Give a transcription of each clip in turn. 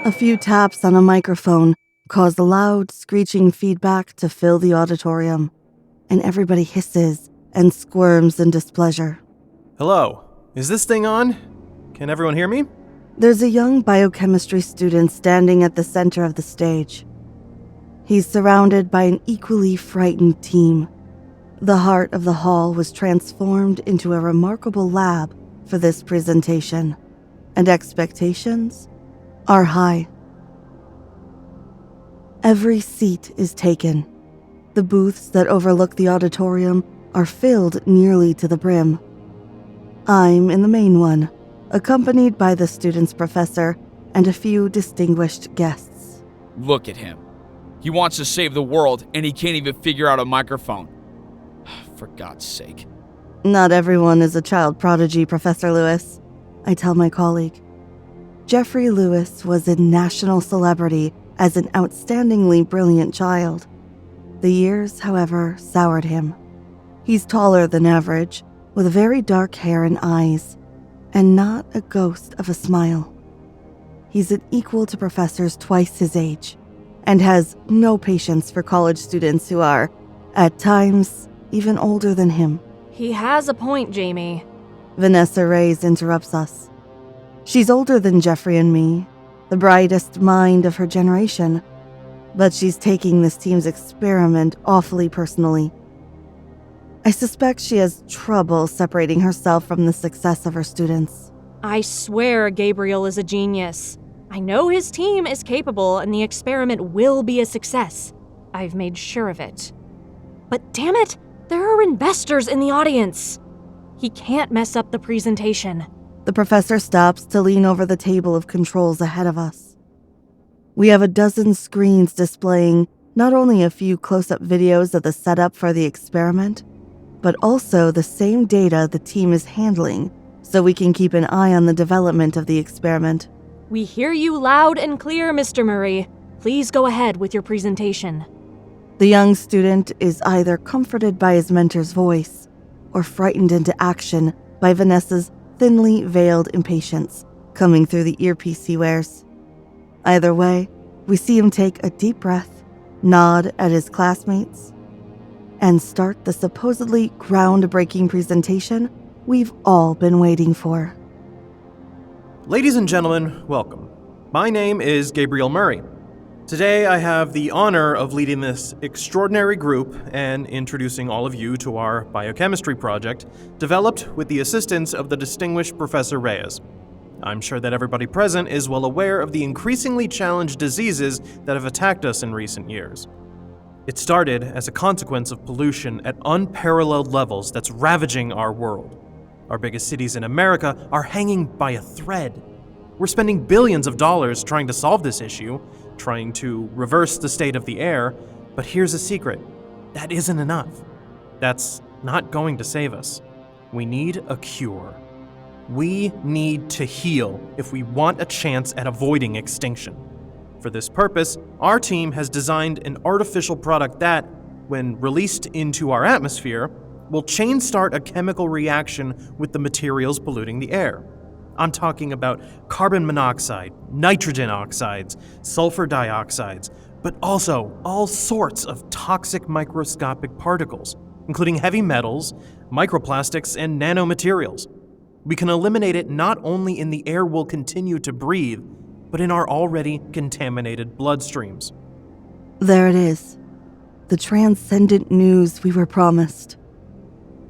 A few taps on a microphone cause loud, screeching feedback to fill the auditorium, and everybody hisses and squirms in displeasure. Hello, is this thing on? Can everyone hear me? There's a young biochemistry student standing at the center of the stage. He's surrounded by an equally frightened team. The heart of the hall was transformed into a remarkable lab for this presentation, and expectations are high. Every seat is taken. The booths that overlook the auditorium are filled nearly to the brim. I'm in the main one, accompanied by the student's professor and a few distinguished guests. Look at him. He wants to save the world, and he can't even figure out a microphone. For God's sake. Not everyone is a child prodigy, Professor Lewis, I tell my colleague. Jeffrey Lewis was a national celebrity as an outstandingly brilliant child. The years, however, soured him. He's taller than average, with very dark hair and eyes, and not a ghost of a smile. He's an equal to professors twice his age, and has no patience for college students who are, at times, even older than him. He has a point, Jamie. Vanessa Reyes interrupts us. She's older than Jeffrey and me, the brightest mind of her generation, but she's taking this team's experiment awfully personally. I suspect she has trouble separating herself from the success of her students. I swear Gabriel is a genius. I know his team is capable and the experiment will be a success. I've made sure of it. But damn it, there are investors in the audience. He can't mess up the presentation. The professor stops to lean over the table of controls ahead of us. We have a dozen screens displaying not only a few close-up videos of the setup for the experiment, but also the same data the team is handling, so we can keep an eye on the development of the experiment. We hear you loud and clear, Mr. Murray. Please go ahead with your presentation. The young student is either comforted by his mentor's voice or frightened into action by Vanessa's thinly veiled impatience coming through the earpiece he wears. Either way, we see him take a deep breath, nod at his classmates, and start the supposedly groundbreaking presentation we've all been waiting for. Ladies and gentlemen, welcome. My name is Gabriel Murray. Today I have the honor of leading this extraordinary group and introducing all of you to our biochemistry project, developed with the assistance of the distinguished Professor Reyes. I'm sure that everybody present is well aware of the increasingly challenged diseases that have attacked us in recent years. It started as a consequence of pollution at unparalleled levels that's ravaging our world. Our biggest cities in America are hanging by a thread. We're spending billions of dollars trying to solve this issue, trying to reverse the state of the air, but here's a secret. That isn't enough. That's not going to save us. We need a cure. We need to heal if we want a chance at avoiding extinction. For this purpose, our team has designed an artificial product that, when released into our atmosphere, will chain start a chemical reaction with the materials polluting the air. I'm talking about carbon monoxide, nitrogen oxides, sulfur dioxides, but also all sorts of toxic microscopic particles, including heavy metals, microplastics, and nanomaterials. We can eliminate it not only in the air we'll continue to breathe, but in our already contaminated bloodstreams. There it is, the transcendent news we were promised.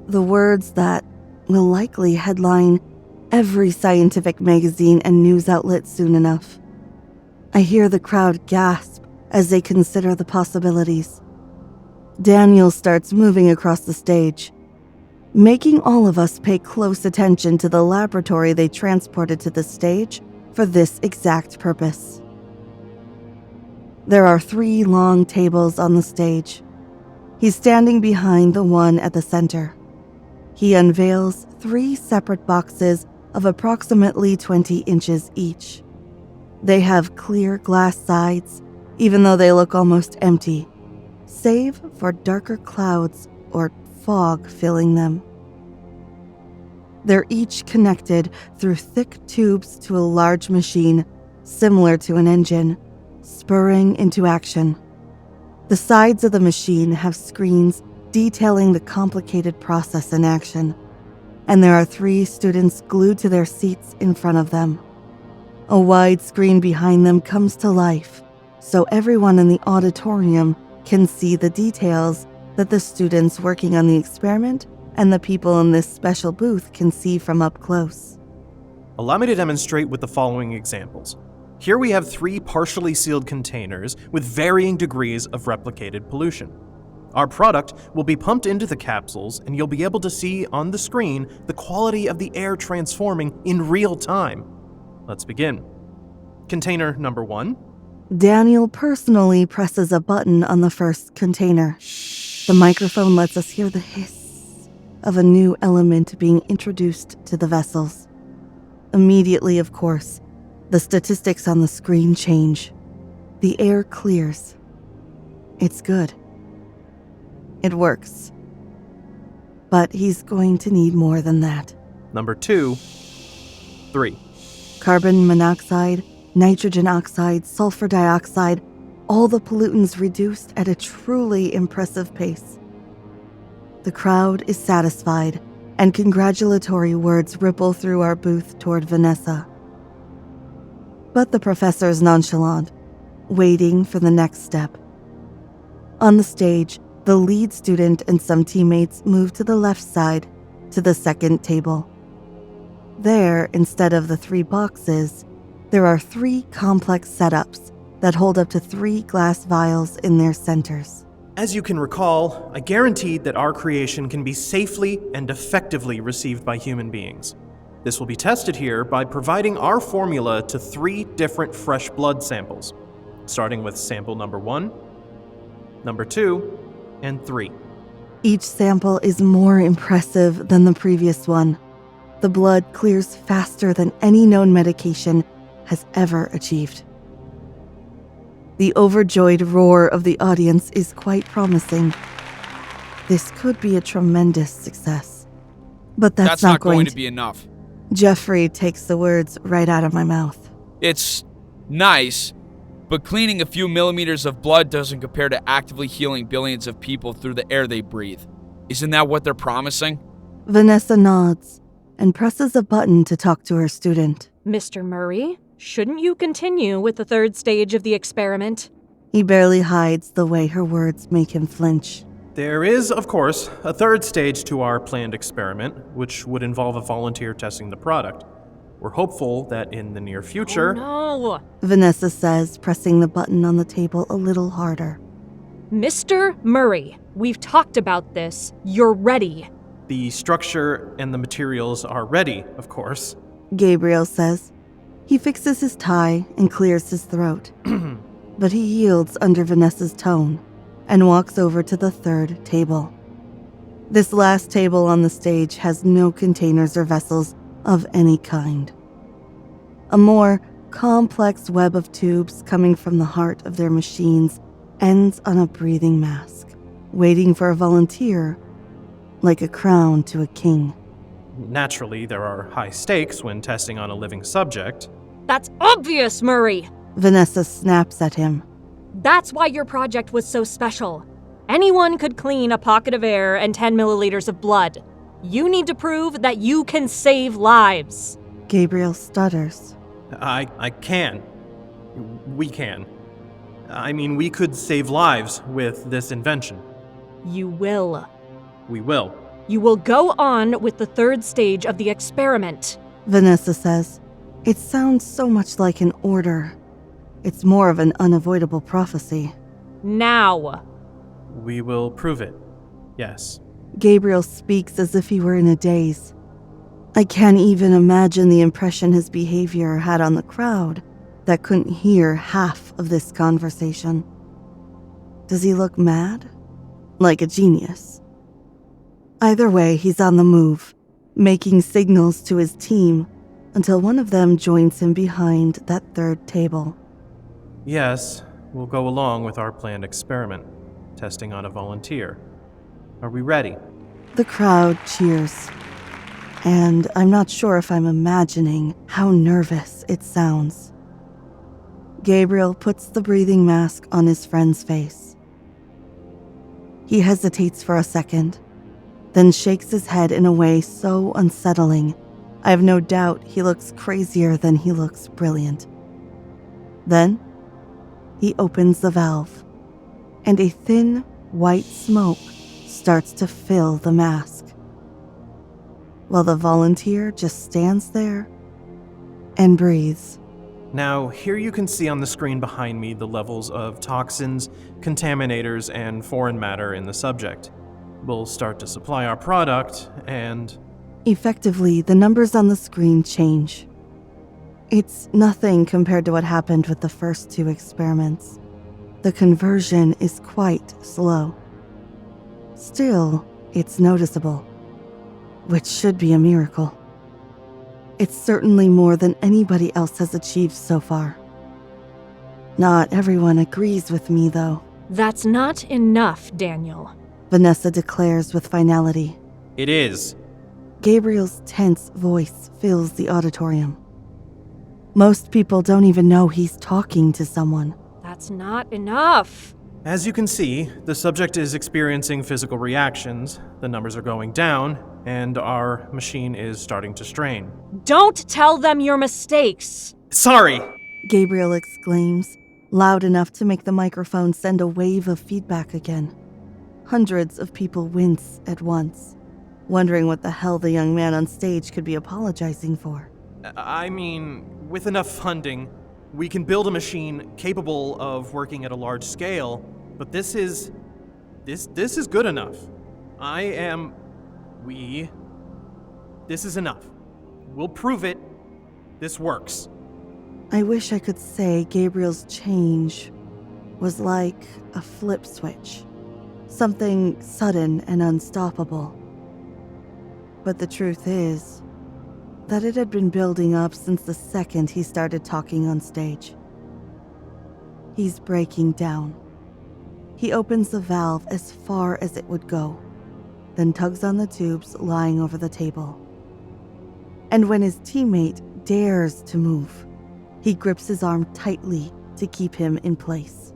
The words that will likely headline every scientific magazine and news outlet soon enough. I hear the crowd gasp as they consider the possibilities. Daniel starts moving across the stage, making all of us pay close attention to the laboratory they transported to the stage for this exact purpose. There are 3 long tables on the stage. He's standing behind the one at the center. He unveils 3 separate boxes of approximately 20 inches each. They have clear glass sides, even though they look almost empty, save for darker clouds or fog filling them. They're each connected through thick tubes to a large machine similar to an engine, spurring into action. The sides of the machine have screens detailing the complicated process in action, and there are 3 students glued to their seats in front of them. A wide screen behind them comes to life, so everyone in the auditorium can see the details that the students working on the experiment and the people in this special booth can see from up close. Allow me to demonstrate with the following examples. Here we have 3 partially sealed containers with varying degrees of replicated pollution. Our product will be pumped into the capsules, and you'll be able to see on the screen the quality of the air transforming in real time. Let's begin. Container number 1. Daniel personally presses a button on the first container. The microphone lets us hear the hiss of a new element being introduced to the vessels. Immediately, of course, the statistics on the screen change. The air clears. It's good. It works. But he's going to need more than that. Number 2. 3. Carbon monoxide, nitrogen oxide, sulfur dioxide, all the pollutants reduced at a truly impressive pace. The crowd is satisfied, and congratulatory words ripple through our booth toward Vanessa. But the professor's nonchalant, waiting for the next step. On the stage, the lead student and some teammates move to the left side, to the second table. There, instead of the 3 boxes, there are 3 complex setups that hold up to 3 glass vials in their centers. As you can recall, I guaranteed that our creation can be safely and effectively received by human beings. This will be tested here by providing our formula to 3 different fresh blood samples, starting with sample number 1, number 2, and 3. Each sample is more impressive than the previous one. The blood clears faster than any known medication has ever achieved. The overjoyed roar of the audience is quite promising. This could be a tremendous success. But that's not going to be enough. Jeffrey takes the words right out of my mouth. It's nice, but cleaning a few millimeters of blood doesn't compare to actively healing billions of people through the air they breathe. Isn't that what they're promising? Vanessa nods and presses a button to talk to her student. Mr. Murray, shouldn't you continue with the 3rd stage of the experiment? He barely hides the way her words make him flinch. There is, of course, a 3rd stage to our planned experiment, which would involve a volunteer testing the product. We're hopeful that in the near future... Oh, no. Vanessa says, pressing the button on the table a little harder. Mr. Murray, we've talked about this. You're ready. The structure and the materials are ready, of course. Gabriel says. He fixes his tie and clears his throat. But he yields under Vanessa's tone and walks over to the 3rd table. This last table on the stage has no containers or vessels of any kind. A more complex web of tubes coming from the heart of their machines ends on a breathing mask, waiting for a volunteer, like a crown to a king. Naturally, there are high stakes when testing on a living subject. That's obvious, Murray. Vanessa snaps at him. That's why your project was so special. Anyone could clean a pocket of air and 10 milliliters of blood. You need to prove that you can save lives. Gabriel stutters. I can. We can. I mean, we could save lives with this invention. You will. We will. You will go on with the 3rd stage of the experiment. Vanessa says. It sounds so much like an order. It's more of an unavoidable prophecy. Now. We will prove it. Yes. Gabriel speaks as if he were in a daze. I can't even imagine the impression his behavior had on the crowd that couldn't hear half of this conversation. Does he look mad? Like a genius? Either way, he's on the move, making signals to his team until one of them joins him behind that 3rd table. Yes, we'll go along with our planned experiment, testing on a volunteer. Are we ready? The crowd cheers, and I'm not sure if I'm imagining how nervous it sounds. Gabriel puts the breathing mask on his friend's face. He hesitates for a second, then shakes his head in a way so unsettling, I have no doubt he looks crazier than he looks brilliant. Then, he opens the valve, and a thin, white smoke starts to fill the mask, while the volunteer just stands there and breathes. Now, here you can see on the screen behind me the levels of toxins, contaminators, and foreign matter in the subject. We'll start to supply our product, and... Effectively, the numbers on the screen change. It's nothing compared to what happened with the first 2 experiments. The conversion is quite slow. Still, it's noticeable, which should be a miracle. It's certainly more than anybody else has achieved so far. Not everyone agrees with me, though. That's not enough, Daniel. Vanessa declares with finality. It is. Gabriel's tense voice fills the auditorium. Most people don't even know he's talking to someone. That's not enough. As you can see, the subject is experiencing physical reactions, the numbers are going down, and our machine is starting to strain. Don't tell them your mistakes. Sorry! Gabriel exclaims, loud enough to make the microphone send a wave of feedback again. Hundreds of people wince at once, wondering what the hell the young man on stage could be apologizing for. I mean, with enough funding, we can build a machine capable of working at a large scale, but this is good enough. This is enough. We'll prove it. This works. I wish I could say Gabriel's change was like a flip switch, something sudden and unstoppable. But the truth is that it had been building up since the second he started talking on stage. He's breaking down. He opens the valve as far as it would go, then tugs on the tubes lying over the table. And when his teammate dares to move, he grips his arm tightly to keep him in place.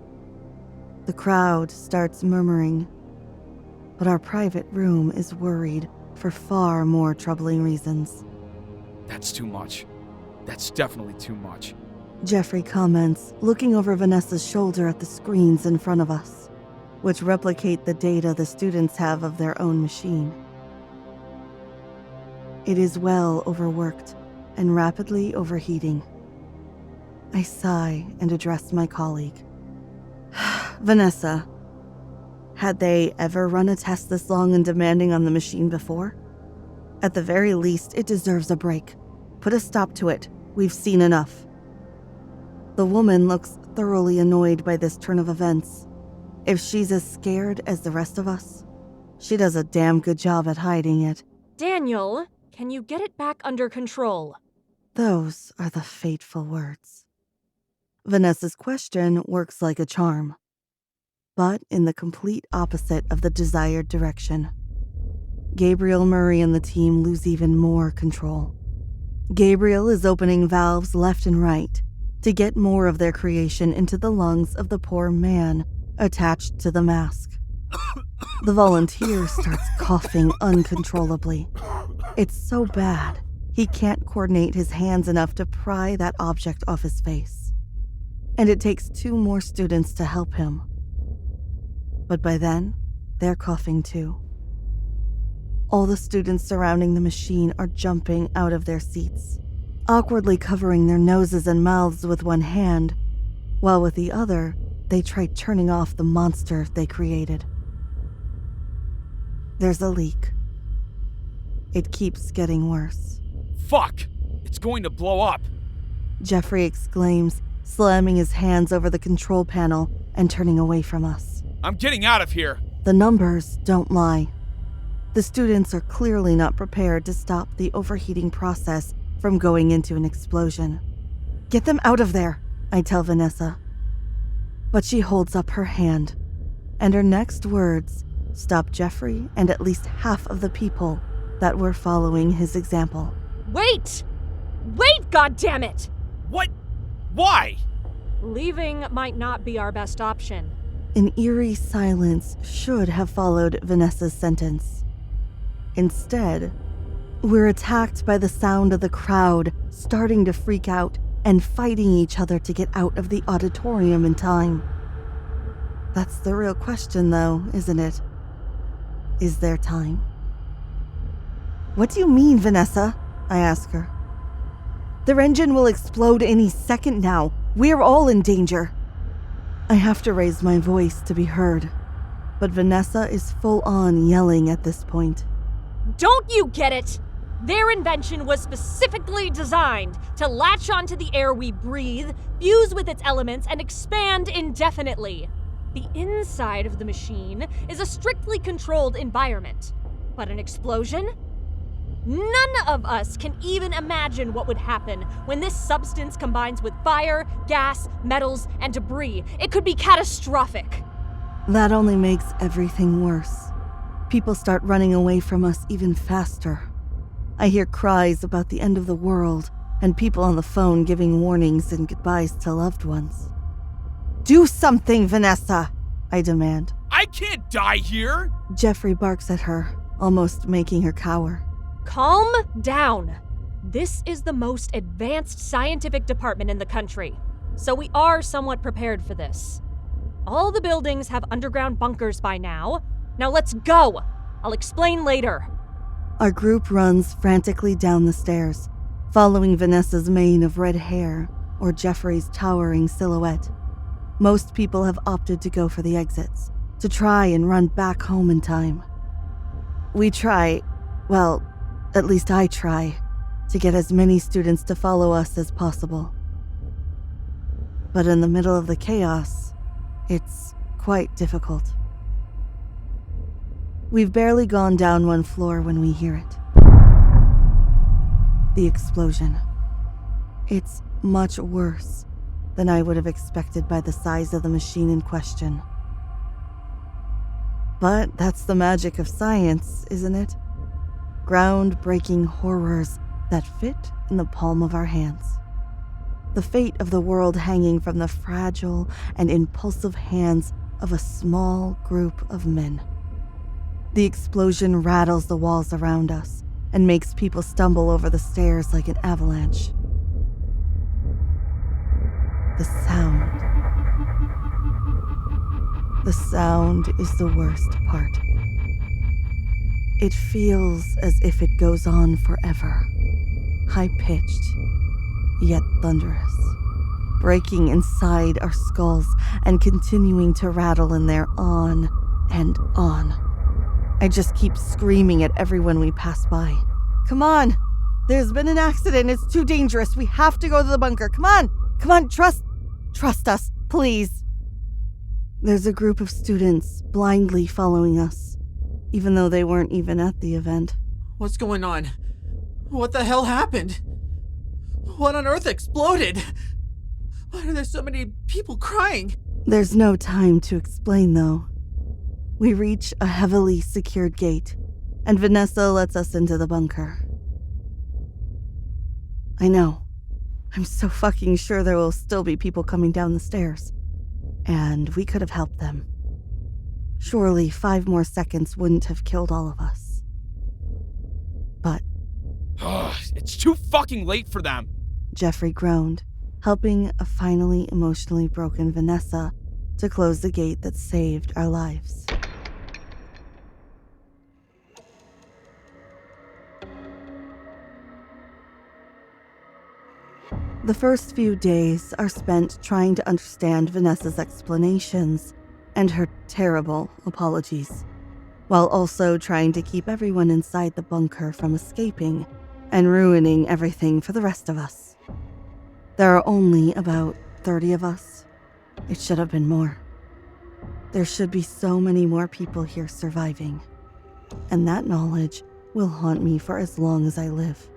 The crowd starts murmuring, but our private room is worried for far more troubling reasons. That's too much. That's definitely too much. Jeffrey comments, looking over Vanessa's shoulder at the screens in front of us, which replicate the data the students have of their own machine. It is well overworked and rapidly overheating. I sigh and address my colleague. Vanessa, had they ever run a test this long and demanding on the machine before? At the very least, it deserves a break. Put a stop to it. We've seen enough. The woman looks thoroughly annoyed by this turn of events. If she's as scared as the rest of us, she does a damn good job at hiding it. Daniel, can you get it back under control? Those are the fateful words. Vanessa's question works like a charm, but in the complete opposite of the desired direction. Gabriel Murray and the team lose even more control. Gabriel is opening valves left and right to get more of their creation into the lungs of the poor man attached to the mask. The volunteer starts coughing uncontrollably. It's so bad, he can't coordinate his hands enough to pry that object off his face. And it takes 2 more students to help him. But by then, they're coughing too. All the students surrounding the machine are jumping out of their seats, awkwardly covering their noses and mouths with one hand, while with the other, they try turning off the monster they created. There's a leak. It keeps getting worse. Fuck! It's going to blow up! Jeffrey exclaims, slamming his hands over the control panel and turning away from us. I'm getting out of here! The numbers don't lie. The students are clearly not prepared to stop the overheating process from going into an explosion. Get them out of there, I tell Vanessa. But she holds up her hand, and her next words stop Jeffrey and at least half of the people that were following his example. Wait! Wait, goddammit! What? Why? Leaving might not be our best option. An eerie silence should have followed Vanessa's sentence. Instead, we're attacked by the sound of the crowd starting to freak out and fighting each other to get out of the auditorium in time. That's the real question, though, isn't it? Is there time? What do you mean, Vanessa? I ask her. Their engine will explode any second now. We're all in danger. I have to raise my voice to be heard, but Vanessa is full on yelling at this point. Don't you get it? Their invention was specifically designed to latch onto the air we breathe, fuse with its elements, and expand indefinitely. The inside of the machine is a strictly controlled environment. But an explosion? None of us can even imagine what would happen when this substance combines with fire, gas, metals, and debris. It could be catastrophic. That only makes everything worse. People start running away from us even faster. I hear cries about the end of the world and people on the phone giving warnings and goodbyes to loved ones. Do something, Vanessa, I demand. I can't die here! Jeffrey barks at her, almost making her cower. Calm down. This is the most advanced scientific department in the country, so we are somewhat prepared for this. All the buildings have underground bunkers by now. Now let's go. I'll explain later. Our group runs frantically down the stairs, following Vanessa's mane of red hair or Jeffrey's towering silhouette. Most people have opted to go for the exits, to try and run back home in time. We try, well, at least I try, to get as many students to follow us as possible. But in the middle of the chaos, it's quite difficult. We've barely gone down one floor when we hear it. The explosion. It's much worse than I would have expected by the size of the machine in question. But that's the magic of science, isn't it? Groundbreaking horrors that fit in the palm of our hands. The fate of the world hanging from the fragile and impulsive hands of a small group of men. The explosion rattles the walls around us and makes people stumble over the stairs like an avalanche. The sound. The sound is the worst part. It feels as if it goes on forever, high-pitched, yet thunderous, breaking inside our skulls and continuing to rattle in there on and on. I just keep screaming at everyone we pass by. Come on! There's been an accident. It's too dangerous. We have to go to the bunker. Come on! Come on, trust us, please. There's a group of students blindly following us, even though they weren't even at the event. What's going on? What the hell happened? What on earth exploded? Why are there so many people crying? There's no time to explain, though. We reach a heavily secured gate, and Vanessa lets us into the bunker. I know. I'm so fucking sure there will still be people coming down the stairs. And we could have helped them. Surely 5 more seconds wouldn't have killed all of us. But... It's too fucking late for them. Jeffrey groaned, helping a finally emotionally broken Vanessa to close the gate that saved our lives. The first few days are spent trying to understand Vanessa's explanations and her terrible apologies, while also trying to keep everyone inside the bunker from escaping and ruining everything for the rest of us. There are only about 30 of us. It should have been more. There should be so many more people here surviving, and that knowledge will haunt me for as long as I live.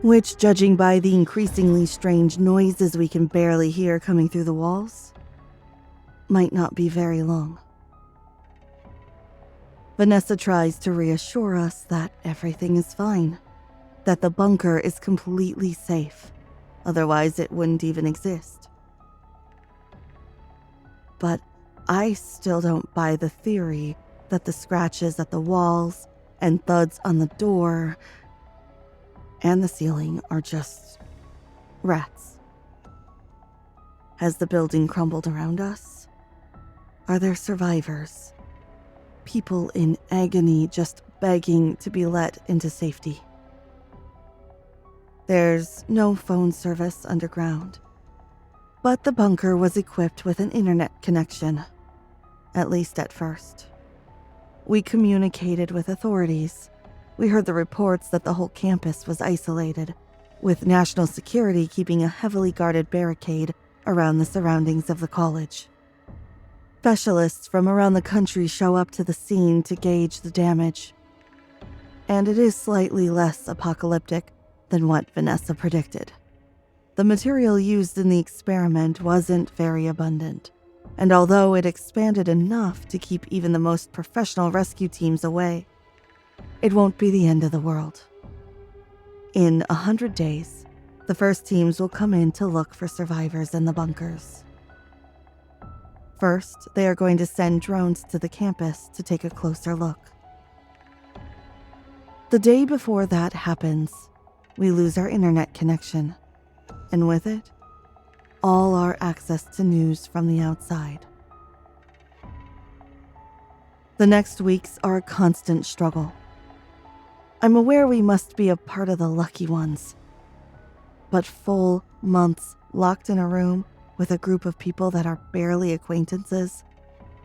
Which, judging by the increasingly strange noises we can barely hear coming through the walls, might not be very long. Vanessa tries to reassure us that everything is fine, that the bunker is completely safe, otherwise it wouldn't even exist. But I still don't buy the theory that the scratches at the walls and thuds on the door and the ceiling are just rats. Has the building crumbled around us? Are there survivors? People in agony just begging to be let into safety. There's no phone service underground, but the bunker was equipped with an internet connection, at least at first. We communicated with authorities. We heard the reports that the whole campus was isolated, with national security keeping a heavily guarded barricade around the surroundings of the college. Specialists from around the country show up to the scene to gauge the damage. And it is slightly less apocalyptic than what Vanessa predicted. The material used in the experiment wasn't very abundant, and although it expanded enough to keep even the most professional rescue teams away, it won't be the end of the world. In 100 days, the first teams will come in to look for survivors in the bunkers. First, they are going to send drones to the campus to take a closer look. The day before that happens, we lose our internet connection, and with it, all our access to news from the outside. The next weeks are a constant struggle. I'm aware we must be a part of the lucky ones, but full months locked in a room with a group of people that are barely acquaintances,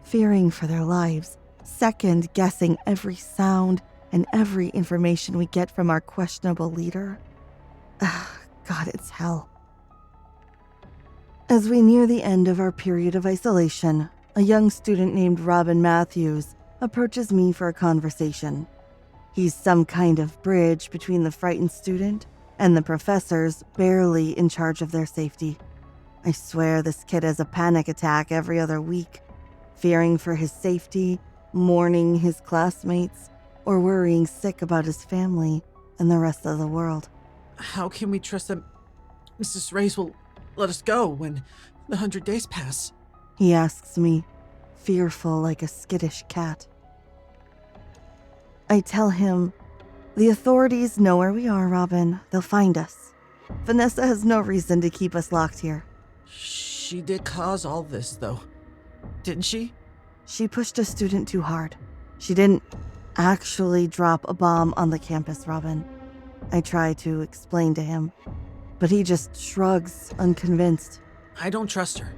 fearing for their lives, second-guessing every sound and every information we get from our questionable leader. God, it's hell. As we near the end of our period of isolation, a young student named Robin Matthews approaches me for a conversation. He's some kind of bridge between the frightened student and the professors barely in charge of their safety. I swear this kid has a panic attack every other week, fearing for his safety, mourning his classmates, or worrying sick about his family and the rest of the world. How can we trust that Mrs. Reyes will let us go when the 100 days pass? He asks me, fearful like a skittish cat. I tell him, the authorities know where we are, Robin. They'll find us. Vanessa has no reason to keep us locked here. She did cause all this, though, didn't she? She pushed a student too hard. She didn't actually drop a bomb on the campus, Robin. I try to explain to him, but he just shrugs, unconvinced. I don't trust her.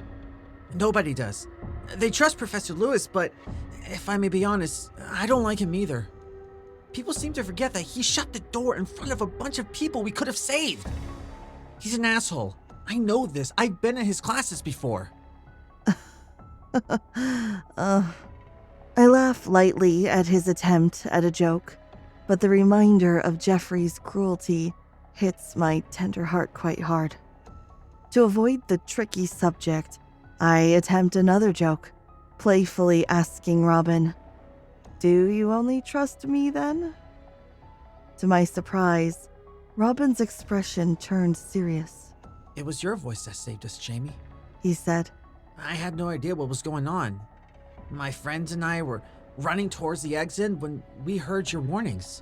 Nobody does. They trust Professor Lewis, but if I may be honest, I don't like him either. People seem to forget that he shut the door in front of a bunch of people we could have saved. He's an asshole. I know this. I've been in his classes before. I laugh lightly at his attempt at a joke, but the reminder of Jeffrey's cruelty hits my tender heart quite hard. To avoid the tricky subject, I attempt another joke, playfully asking Robin, "Do you only trust me then?" To my surprise, Robin's expression turned serious. It was your voice that saved us, Jamie. He said, I had no idea what was going on. My friends and I were running towards the exit when we heard your warnings.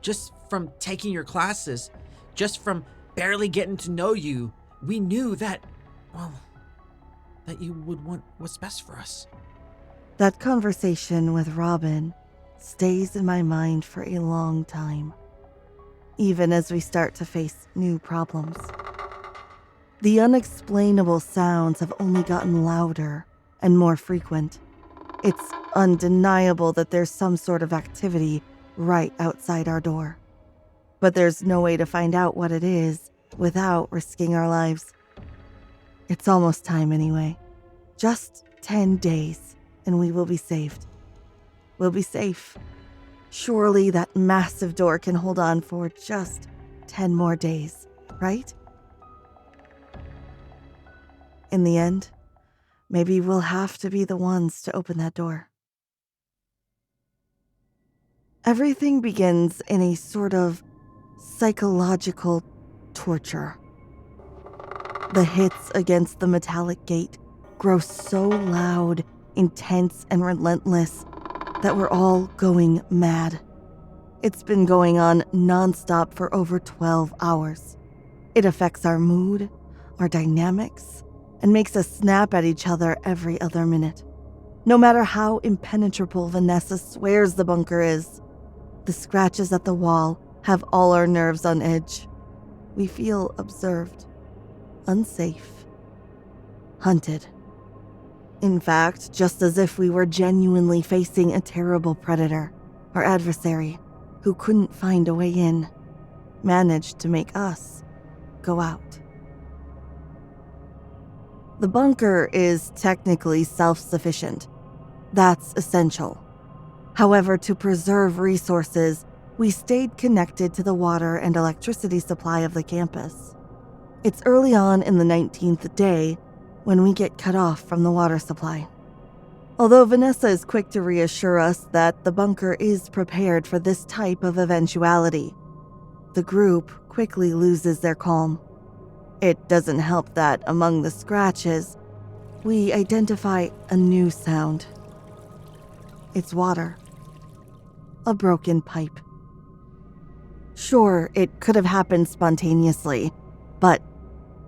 Just from taking your classes, just from barely getting to know you, we knew that, well, that you would want what's best for us. That conversation with Robin stays in my mind for a long time, even as we start to face new problems. The unexplainable sounds have only gotten louder and more frequent. It's undeniable that there's some sort of activity right outside our door. But there's no way to find out what it is without risking our lives. It's almost time anyway. Just 10 days, and we will be saved. We'll be safe. Surely that massive door can hold on for just 10 more days, right? In the end, maybe we'll have to be the ones to open that door. Everything begins in a sort of psychological torture. The hits against the metallic gate grow so loud, intense, and relentless that we're all going mad. It's been going on nonstop for over 12 hours. It affects our mood, our dynamics, and makes us snap at each other every other minute. No matter how impenetrable Vanessa swears the bunker is, the scratches at the wall have all our nerves on edge. We feel observed, unsafe, hunted. In fact, just as if we were genuinely facing a terrible predator or adversary who couldn't find a way in, managed to make us go out. The bunker is technically self-sufficient. That's essential. However, to preserve resources, we stayed connected to the water and electricity supply of the campus. It's early on in the 19th day when we get cut off from the water supply. Although Vanessa is quick to reassure us that the bunker is prepared for this type of eventuality, the group quickly loses their calm. It doesn't help that among the scratches, we identify a new sound. It's water. A broken pipe. Sure, it could have happened spontaneously, but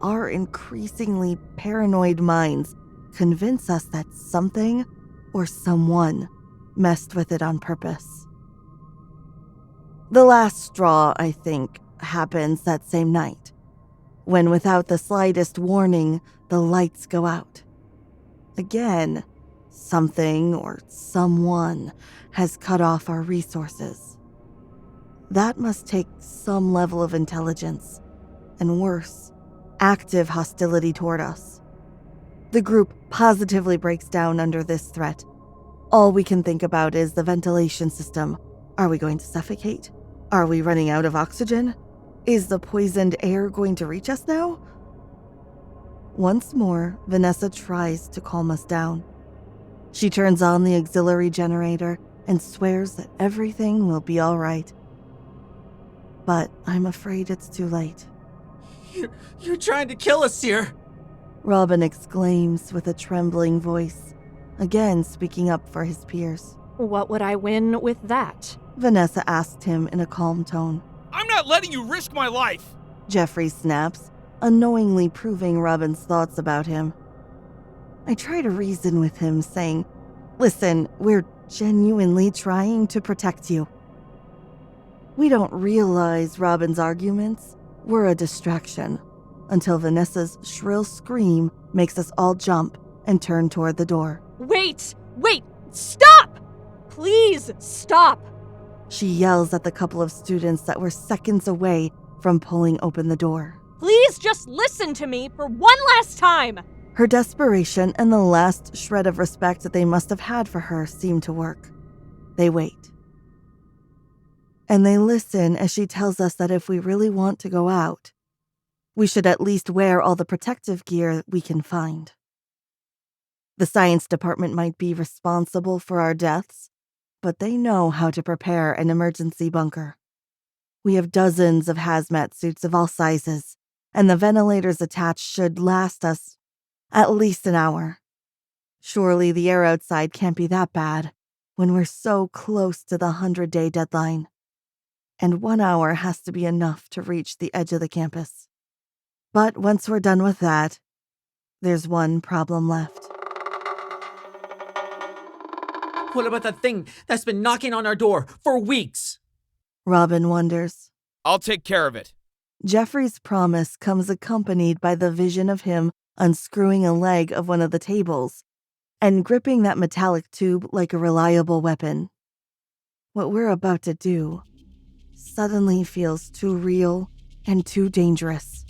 our increasingly paranoid minds convince us that something or someone messed with it on purpose. The last straw, I think, happens that same night, when without the slightest warning, the lights go out. Again, something or someone has cut off our resources. That must take some level of intelligence, and worse, active hostility toward us. The group positively breaks down under this threat. All we can think about is the ventilation system. Are we going to suffocate? Are we running out of oxygen? Is the poisoned air going to reach us now? Once more, Vanessa tries to calm us down. She turns on the auxiliary generator and swears that everything will be all right. But I'm afraid it's too late. You're trying to kill us here! Robin exclaims with a trembling voice, again speaking up for his peers. What would I win with that? Vanessa asked him in a calm tone. I'm not letting you risk my life! Jeffrey snaps, unknowingly proving Robin's thoughts about him. I try to reason with him, saying, "Listen, we're genuinely trying to protect you." We don't realize Robin's arguments were a distraction until Vanessa's shrill scream makes us all jump and turn toward the door. Wait! Stop! Please, stop! She yells at the couple of students that were seconds away from pulling open the door. Please just listen to me for one last time! Her desperation and the last shred of respect that they must have had for her seem to work. They wait. And they listen as she tells us that if we really want to go out, we should at least wear all the protective gear we can find. The science department might be responsible for our deaths, but they know how to prepare an emergency bunker. We have dozens of hazmat suits of all sizes, and the ventilators attached should last us at least an hour. Surely the air outside can't be that bad when we're so close to the 100-day deadline. And 1 hour has to be enough to reach the edge of the campus. But once we're done with that, there's one problem left. What about that thing that's been knocking on our door for weeks? Robin wonders. I'll take care of it. Jeffrey's promise comes accompanied by the vision of him unscrewing a leg of one of the tables and gripping that metallic tube like a reliable weapon. What we're about to do suddenly feels too real and too dangerous,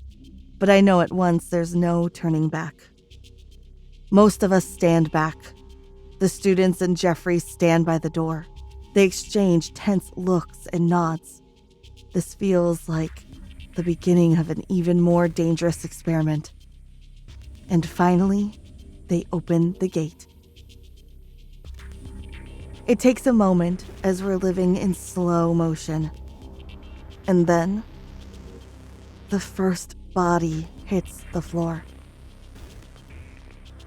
but I know at once there's no turning back. Most of us stand back. The students and Jeffrey stand by the door. They exchange tense looks and nods. This feels like the beginning of an even more dangerous experiment. And finally, they open the gate. It takes a moment as we're living in slow motion. And then, the first body hits the floor.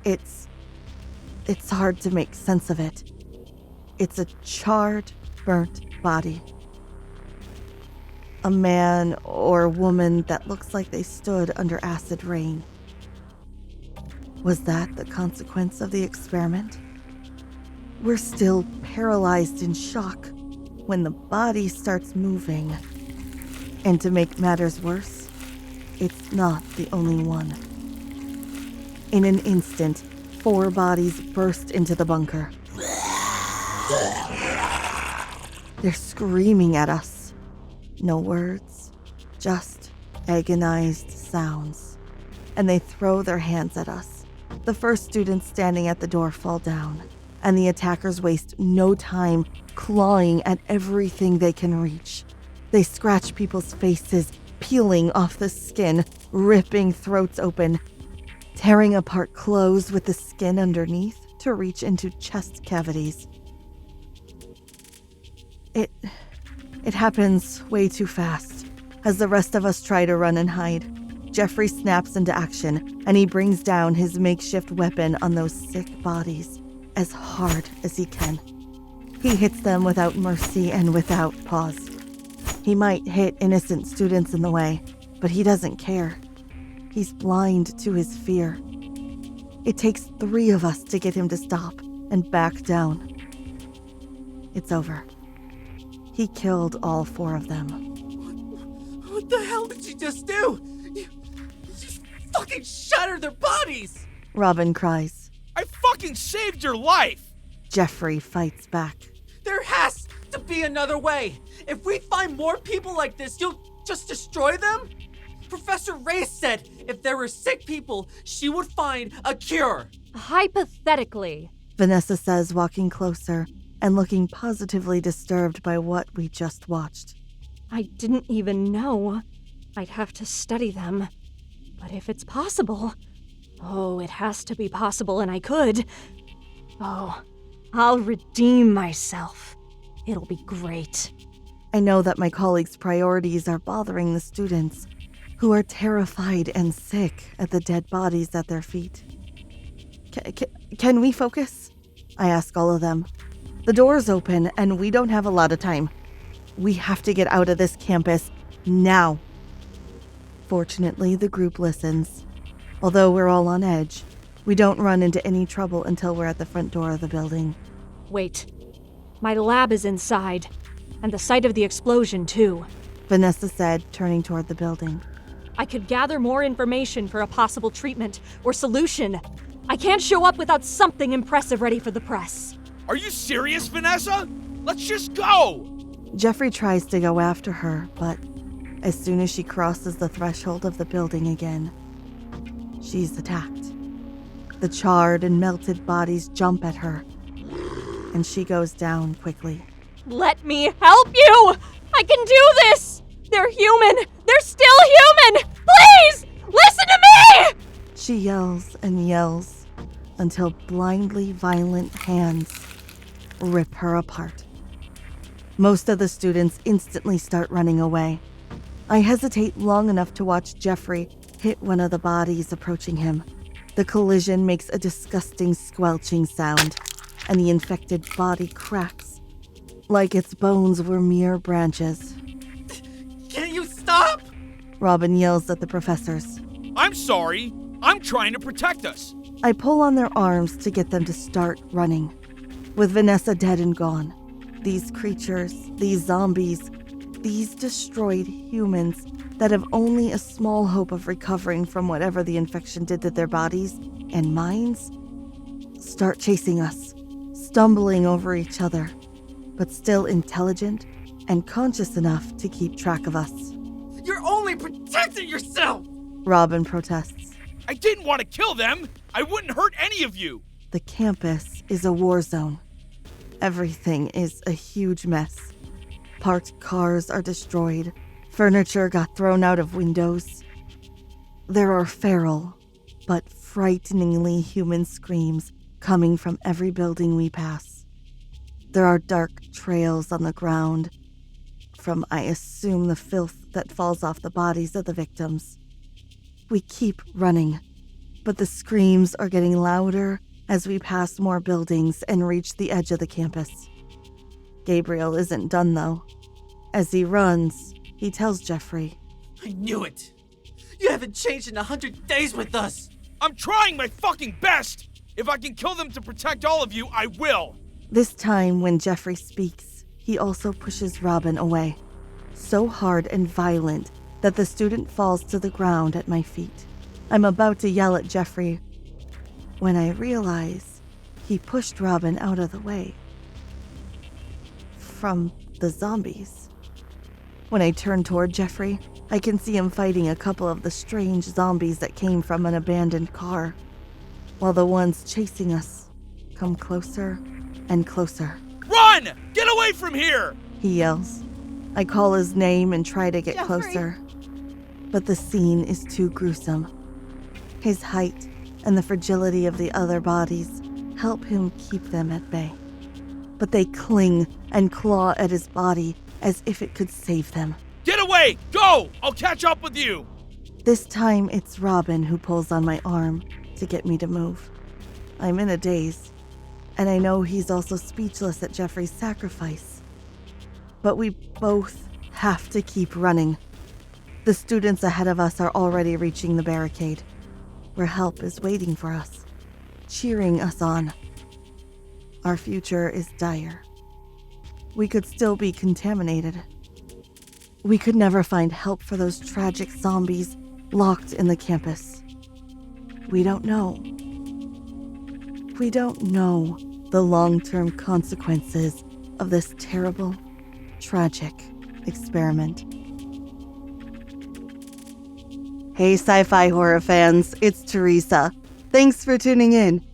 It's hard to make sense of it. It's a charred, burnt body. A man or woman that looks like they stood under acid rain. Was that the consequence of the experiment? We're still paralyzed in shock when the body starts moving. And to make matters worse, it's not the only one. In an instant, 4 bodies burst into the bunker. They're screaming at us. No words, just agonized sounds. And they throw their hands at us. The first students standing at the door fall down, and the attackers waste no time clawing at everything they can reach. They scratch people's faces, peeling off the skin, ripping throats open, tearing apart clothes with the skin underneath to reach into chest cavities. It happens way too fast. As the rest of us try to run and hide, Jeffrey snaps into action, and he brings down his makeshift weapon on those sick bodies as hard as he can. He hits them without mercy and without pause. He might hit innocent students in the way, but he doesn't care. He's blind to his fear. It takes 3 of us to get him to stop and back down. It's over. He killed all 4 of them. What the hell did you just do? You just fucking shattered their bodies! Robin cries. I fucking saved your life! Jeffrey fights back. There has to be another way. If we find more people like this, you'll just destroy them? Professor Ray said if there were sick people, she would find a cure. Hypothetically. Vanessa says, walking closer and looking positively disturbed by what we just watched. I didn't even know. I'd have to study them. But if it's possible... Oh, it has to be possible, and I could. Oh, I'll redeem myself. It'll be great. I know that my colleagues' priorities are bothering the students, who are terrified and sick at the dead bodies at their feet. Can we focus? I ask all of them. The door's open, and we don't have a lot of time. We have to get out of this campus now. Fortunately, the group listens. Although we're all on edge, we don't run into any trouble until we're at the front door of the building. Wait. My lab is inside, and the site of the explosion, too. Vanessa said, turning toward the building. I could gather more information for a possible treatment or solution. I can't show up without something impressive ready for the press. Are you serious, Vanessa? Let's just go! Jeffrey tries to go after her, but as soon as she crosses the threshold of the building again, she's attacked. The charred and melted bodies jump at her, and she goes down quickly. Let me help you! I can do this! They're human! They're still human! Please! Listen to me! She yells and yells until blindly violent hands rip her apart. Most of the students instantly start running away. I hesitate long enough to watch Jeffrey hit one of the bodies approaching him. The collision makes a disgusting squelching sound, and the infected body cracks, like its bones were mere branches. Can you stop? Robin yells at the professors. I'm sorry. I'm trying to protect us. I pull on their arms to get them to start running. With Vanessa dead and gone, these creatures, these zombies, these destroyed humans that have only a small hope of recovering from whatever the infection did to their bodies and minds, start chasing us, stumbling over each other, but still intelligent and conscious enough to keep track of us. You're only protecting yourself! Robin protests. I didn't want to kill them. I wouldn't hurt any of you. The campus is a war zone. Everything is a huge mess. Parked cars are destroyed. Furniture got thrown out of windows. There are feral, but frighteningly human screams coming from every building we pass. There are dark trails on the ground from, I assume, the filth that falls off the bodies of the victims. We keep running, But the screams are getting louder as we pass more buildings and reach the edge of the campus. Gabriel isn't done, though. As he runs, he tells Jeffrey, I knew it! You haven't changed in 100 days with us! I'm trying my fucking best! If I can kill them to protect all of you, I will! This time, when Jeffrey speaks, he also pushes Robin away, so hard and violent that the student falls to the ground at my feet. I'm about to yell at Jeffrey when I realize he pushed Robin out of the way from the zombies. When I turn toward Jeffrey, I can see him fighting a couple of the strange zombies that came from an abandoned car, while the ones chasing us come closer and closer. Run! Get away from here! He yells. I call his name and try to get Jeffrey. closer, but the scene is too gruesome. His height and the fragility of the other bodies help him keep them at bay. But they cling and claw at his body as if it could save them. Get away! Go! I'll catch up with you! This time it's Robin who pulls on my arm to get me to move. I'm in a daze, and I know he's also speechless at Jeffrey's sacrifice. But we both have to keep running. The students ahead of us are already reaching the barricade, where help is waiting for us, cheering us on. Our future is dire. We could still be contaminated. We could never find help for those tragic zombies locked in the campus. We don't know. We don't know the long-term consequences of this terrible, tragic experiment. Hey sci-fi horror fans, it's Teresa. Thanks for tuning in.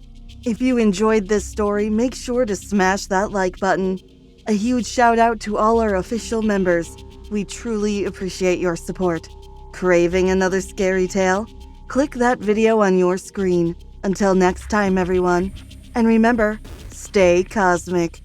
If you enjoyed this story, make sure to smash that like button. A huge shout out to all our official members. We truly appreciate your support. Craving another scary tale? Click that video on your screen. Until next time, everyone. And remember, stay cosmic.